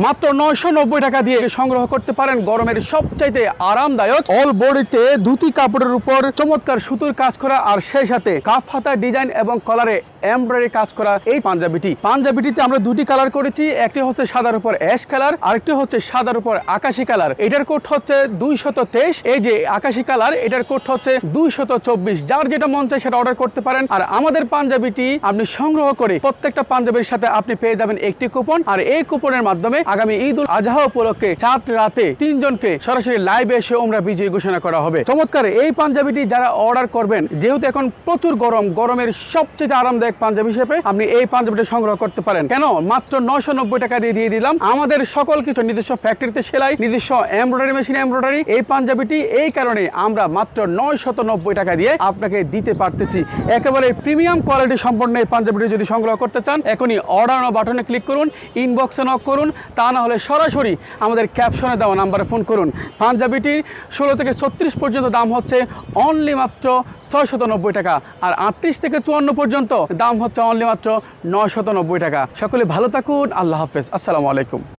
মাত্র 990 টাকা দিয়ে সংগ্রহ করতে পারেন গরমের সবচাইতে আরামদায়ক অল বডিতে ধুতি কাপড়ের উপর চমৎকার সুতোর কাজ করা আর সেই সাথে কাফ হাতা ডিজাইন এবং কলারে এমব্রয়ডারি কাজ করা এই পাঞ্জাবিটিতে আমরা দুটি কালার করেছি। একটি হচ্ছে সাদার উপর অ্যাশ কালার, আরেকটি হচ্ছে সাদার উপর আকাশি কালার। এটার কোড হচ্ছে 223। এই যে আকাশি কালার, এটার কোড হচ্ছে 224। যার যেটা মন চায় সেটা অর্ডার করতে পারেন। আর আমাদের পাঞ্জাবিটি আপনি সংগ্রহ করে প্রত্যেকটা পাঞ্জাবির সাথে আপনি পেয়ে যাবেন একটি কুপন। আর এই কুপনের মাধ্যমে আগামী ঈদ উল আজহা উপলক্ষে 4 রাতে 3 জনকে সরাসরি লাইভে এসে ওমরা বিজয়ী ঘোষণা করা হবে। চমৎকার এই পাঞ্জাবিটি যারা অর্ডার করবেন, যেহেতু এখন প্রচুর গরমের সবচেয়ে আরামদায়ক পাঞ্জাবি হিসেবে আপনি এই পাঞ্জাবিটি সংগ্রহ করতে পারেন। কেন? মাত্র 990 টাকা দিয়ে দিলাম। আমাদের সকল কিছু নিজস্ব ফ্যাক্টরিতে সেলাই, নিজস্ব এমব্রয়ডারি মেশিন এমব্রয়ডারি। এই পাঞ্জাবিটি এই কারণে আমরা মাত্র 990 টাকা দিয়ে আপনাকে দিতে পারতেছি। একেবারে প্রিমিয়াম কোয়ালিটি সম্পন্ন এই পাঞ্জাবিটি যদি সংগ্রহ করতে চান, এখনই অর্ডার বাটনে ক্লিক করুন, ইনবক্সে নক করুন, তা না হলে সরাসরি আমাদের ক্যাপশনে দেওয়া নাম্বারে ফোন করুন। পাঞ্জাবিটির 16 থেকে 36 পর্যন্ত দাম হচ্ছে অনলি মাত্র 690 টাকা, আর 38 থেকে 54 পর্যন্ত দাম হচ্ছে অনলি মাত্র 990 টাকা। সকলে ভালো থাকুন, আল্লাহ হাফেজ, আসসালামু আলাইকুম।